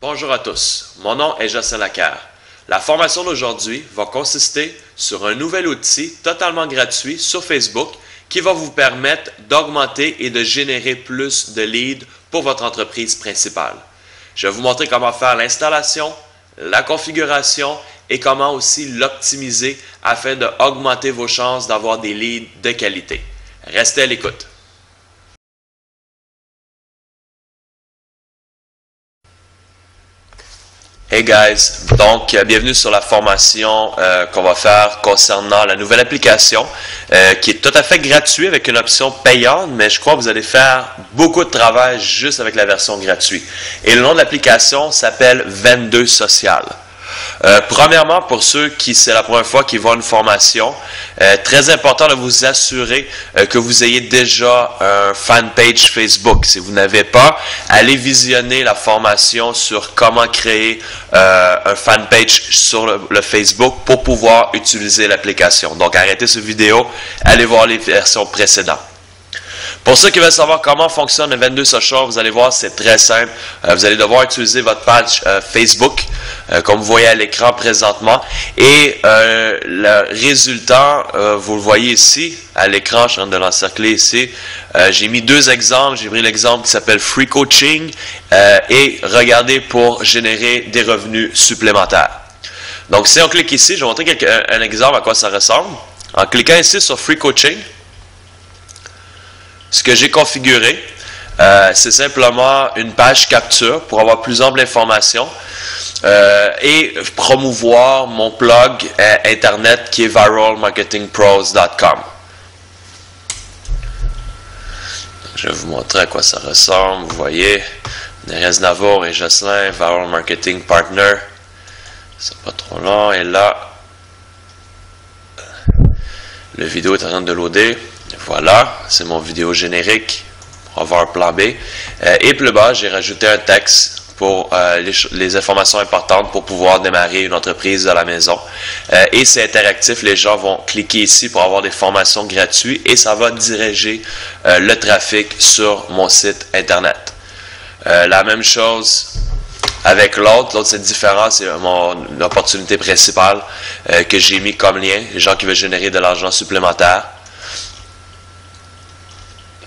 Bonjour à tous, mon nom est Jocelyn Lacaire. La formation d'aujourd'hui va consister sur un nouvel outil totalement gratuit sur Facebook qui va vous permettre d'augmenter et de générer plus de leads pour votre entreprise principale. Je vais vous montrer comment faire l'installation, la configuration et comment aussi l'optimiser afin d'augmenter vos chances d'avoir des leads de qualité. Restez à l'écoute. Hey guys, donc bienvenue sur la formation qu'on va faire concernant la nouvelle application qui est tout à fait gratuite avec une option payante, mais je crois que vous allez faire beaucoup de travail juste avec la version gratuite. Et le nom de l'application s'appelle Vendeur Social. Premièrement, pour ceux qui c'est la première fois qu'ils vont à une formation, très important de vous assurer que vous ayez déjà un fanpage Facebook. Si vous n'avez pas, allez visionner la formation sur comment créer un fanpage sur le Facebook pour pouvoir utiliser l'application. Donc, arrêtez cette vidéo, allez voir les versions précédentes. Pour ceux qui veulent savoir comment fonctionne le Vendeur Social, vous allez voir, c'est très simple. Vous allez devoir utiliser votre page Facebook, comme vous voyez à l'écran présentement. Et le résultat, vous le voyez ici, à l'écran, je suis en train de l'encercler ici. J'ai mis deux exemples. J'ai pris l'exemple qui s'appelle Free Coaching et regardez pour générer des revenus supplémentaires. Donc, si on clique ici, je vais vous montrer un exemple à quoi ça ressemble. En cliquant ici sur Free Coaching, ce que j'ai configuré, c'est simplement une page capture pour avoir plus ample information et promouvoir mon blog internet qui est viralmarketingpros.com. Je vais vous montrer à quoi ça ressemble. Vous voyez, Nerez Navour et Jocelyn, Viral Marketing Partner. C'est pas trop long. Et là, le vidéo est en train de loader. Voilà, c'est mon vidéo générique pour avoir un plan B. Et plus bas, j'ai rajouté un texte pour les informations importantes pour pouvoir démarrer une entreprise à la maison. Et c'est interactif, les gens vont cliquer ici pour avoir des formations gratuites et ça va diriger le trafic sur mon site internet. La même chose avec l'autre c'est différent, c'est mon opportunité principale que j'ai mis comme lien, les gens qui veulent générer de l'argent supplémentaire.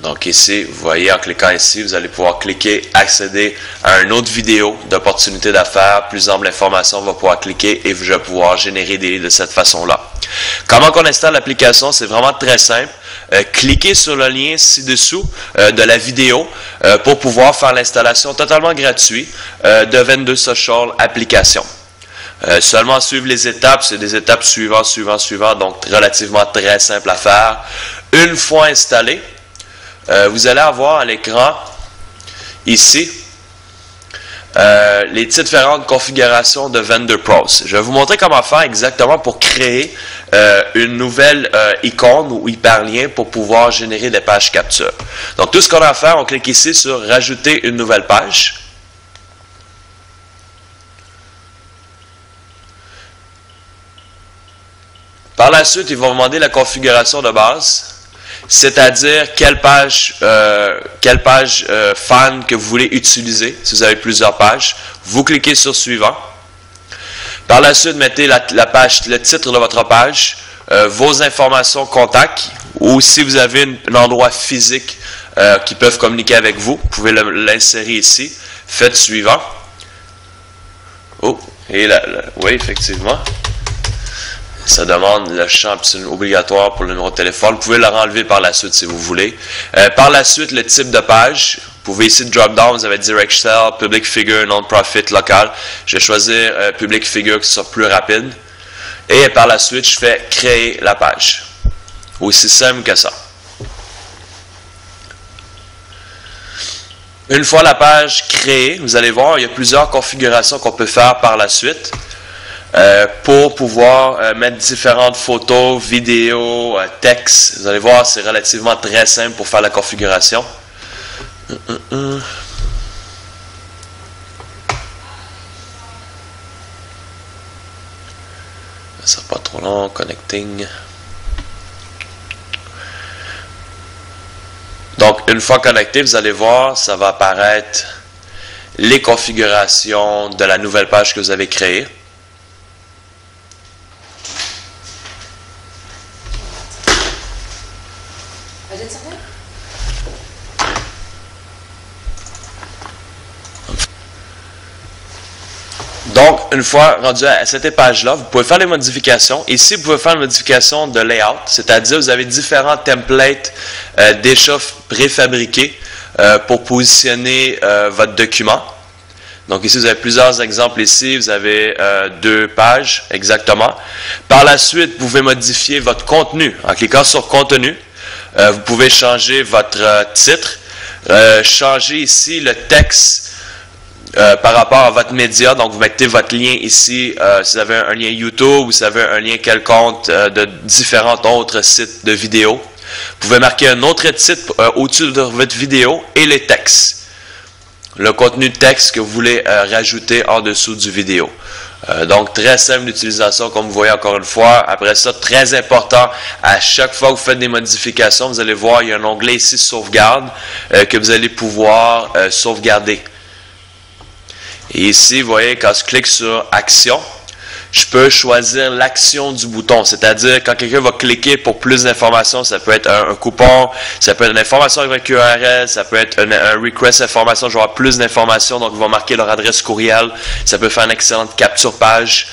Donc ici, vous voyez, en cliquant ici, vous allez pouvoir cliquer, accéder à une autre vidéo d'opportunité d'affaires. Plus ample information, on va pouvoir cliquer et je vais pouvoir générer des leads de cette façon-là. Comment on installe l'application? C'est vraiment très simple. Cliquez sur le lien ci-dessous de la vidéo pour pouvoir faire l'installation totalement gratuite de Vendeur Social application. Seulement suivre les étapes, c'est des étapes suivantes, donc relativement très simple à faire. Une fois installé, vous allez avoir à l'écran, ici, les différentes configurations de Vendor Pros. Je vais vous montrer comment faire exactement pour créer une nouvelle icône ou hyperlien pour pouvoir générer des pages capture. Donc, tout ce qu'on a à faire, on clique ici sur « Rajouter une nouvelle page ». Par la suite, il va vous demander la configuration de base. C'est-à-dire quelle page fan que vous voulez utiliser, si vous avez plusieurs pages. Vous cliquez sur Suivant. Par la suite, mettez le titre de votre page, vos informations contacts, ou si vous avez un endroit physique qui peuvent communiquer avec vous, vous pouvez l'insérer ici. Faites Suivant. Oh, et oui, effectivement. Ça demande le champ obligatoire pour le numéro de téléphone. Vous pouvez le renlever par la suite si vous voulez. Par la suite, le type de page. Vous pouvez ici drop down, vous avez direct sell, public figure, non-profit, local. Je vais choisir public figure qui sera plus rapide. Et par la suite, je fais créer la page. Aussi simple que ça. Une fois la page créée, vous allez voir, il y a plusieurs configurations qu'on peut faire par la suite. Pour pouvoir mettre différentes photos, vidéos, textes. Vous allez voir, c'est relativement très simple pour faire la configuration. Ça sera pas trop long, connecting. Donc, une fois connecté, vous allez voir, ça va apparaître les configurations de la nouvelle page que vous avez créée. Donc, une fois rendu à cette page-là, vous pouvez faire les modifications. Ici, vous pouvez faire une modification de layout, c'est-à-dire vous avez différents templates déjà préfabriqués pour positionner votre document. Donc ici, vous avez plusieurs exemples ici. Vous avez 2 pages exactement. Par la suite, vous pouvez modifier votre contenu. En cliquant sur Contenu, vous pouvez changer votre titre, changer ici le texte par rapport à votre média. Donc, vous mettez votre lien ici, si vous avez un lien YouTube ou si vous avez un lien quelconque de différents autres sites de vidéos. Vous pouvez marquer un autre titre au-dessus de votre vidéo et les textes. Le contenu de texte que vous voulez rajouter en dessous du vidéo. Donc, très simple d'utilisation, comme vous voyez encore une fois. Après ça, très important, à chaque fois que vous faites des modifications, vous allez voir, il y a un onglet ici, Sauvegarde, que vous allez pouvoir sauvegarder. Et ici, vous voyez, quand je clique sur Action, je peux choisir l'action du bouton. C'est-à-dire, quand quelqu'un va cliquer pour plus d'informations, ça peut être un coupon, ça peut être une information avec un URL, ça peut être un request information, je vais avoir plus d'informations, donc ils vont marquer leur adresse courriel. Ça peut faire une excellente capture page.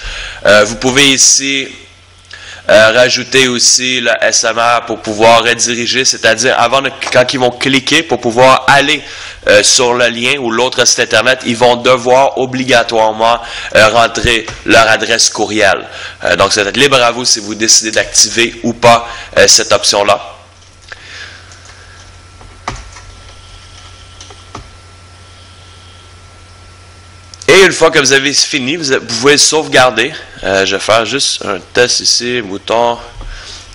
Vous pouvez ici rajouter aussi le SMR pour pouvoir rediriger, c'est-à-dire quand ils vont cliquer pour pouvoir aller sur le lien ou l'autre site internet, ils vont devoir obligatoirement rentrer leur adresse courriel. Donc, c'est libre à vous si vous décidez d'activer ou pas cette option-là. Et une fois que vous avez fini, vous pouvez sauvegarder. Je vais faire juste un test ici, bouton.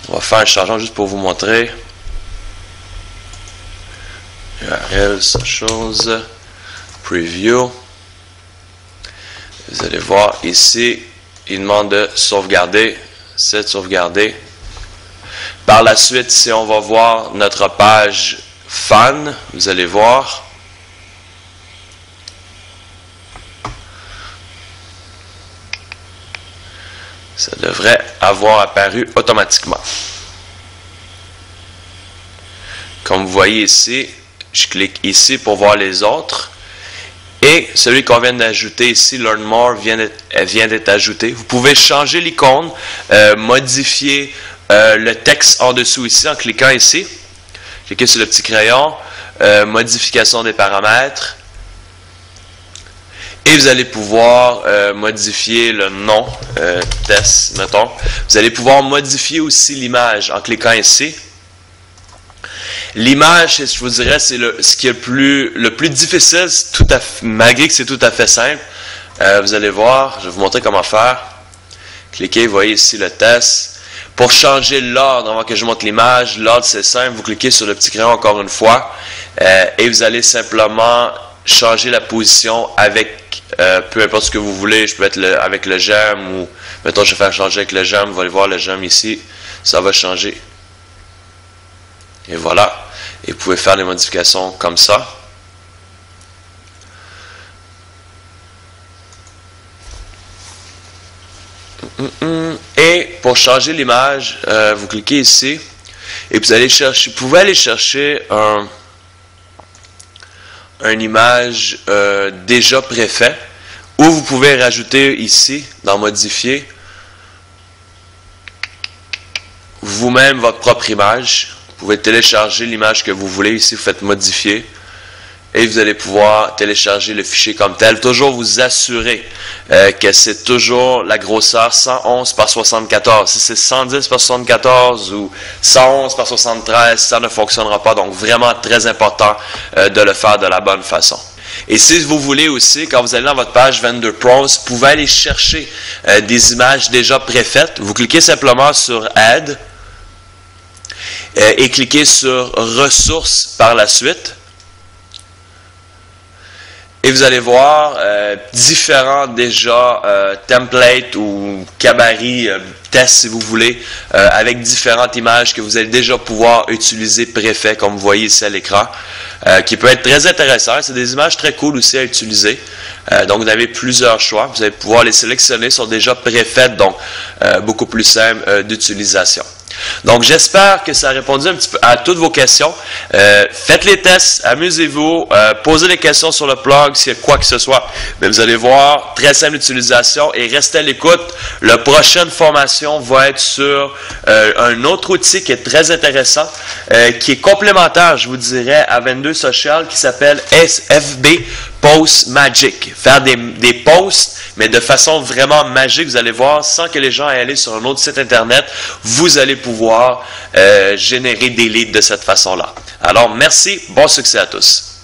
On va faire un changement juste pour vous montrer. URL, chose, preview. Vous allez voir ici, il demande de sauvegarder. C'est sauvegardé. Par la suite, si on va voir notre page fan, vous allez voir. Ça devrait avoir apparu automatiquement. Comme vous voyez ici, je clique ici pour voir les autres. Et celui qu'on vient d'ajouter ici, Learn More, vient d'être ajouté. Vous pouvez changer l'icône, modifier le texte en dessous ici en cliquant ici. Cliquez sur le petit crayon, modification des paramètres. Et vous allez pouvoir modifier le nom, test, mettons. Vous allez pouvoir modifier aussi l'image en cliquant ici. L'image, je vous dirais, c'est ce qui est le plus difficile, malgré que c'est tout à fait simple. Vous allez voir, je vais vous montrer comment faire. Cliquez, vous voyez ici le test. Pour changer l'ordre, avant que je montre l'image, l'ordre c'est simple, vous cliquez sur le petit crayon encore une fois et vous allez simplement changer la position avec peu importe ce que vous voulez. Je peux être avec le j'aime ou, mettons, je vais faire changer avec le j'aime. Vous allez voir le j'aime ici, ça va changer. Et voilà. Et vous pouvez faire les modifications comme ça. Et pour changer l'image, vous cliquez ici et vous allez chercher. Vous pouvez aller chercher une image déjà préfait, ou vous pouvez rajouter ici dans modifier vous-même votre propre image. Vous pouvez télécharger l'image que vous voulez. Ici, vous faites modifier. Et vous allez pouvoir télécharger le fichier comme tel. Toujours vous assurer que c'est toujours la grosseur 111 par 74. Si c'est 110 par 74 ou 111 par 73, ça ne fonctionnera pas. Donc, vraiment très important de le faire de la bonne façon. Et si vous voulez aussi, quand vous allez dans votre page Vendor Pros, vous pouvez aller chercher des images déjà préfaites. Vous cliquez simplement sur Add et cliquez sur Ressources par la suite. et vous allez voir différents déjà templates ou gabarits tests si vous voulez avec différentes images que vous allez déjà pouvoir utiliser préfet comme vous voyez ici à l'écran qui peut être très intéressant. C'est des images très cool aussi à utiliser. Donc vous avez plusieurs choix. Vous allez pouvoir les sélectionner, sont déjà préfaites, donc beaucoup plus simple d'utilisation. Donc, j'espère que ça a répondu un petit peu à toutes vos questions. Faites les tests, amusez-vous, posez des questions sur le blog s'il y a quoi que ce soit. Mais vous allez voir, très simple d'utilisation et restez à l'écoute. La prochaine formation va être sur un autre outil qui est très intéressant, qui est complémentaire, je vous dirais, à 22 Social, qui s'appelle FB Post Magic. Faire des posts, mais de façon vraiment magique, vous allez voir, sans que les gens aient allé sur un autre site internet, vous allez pouvoir générer des leads de cette façon-là. Alors, merci, bon succès à tous.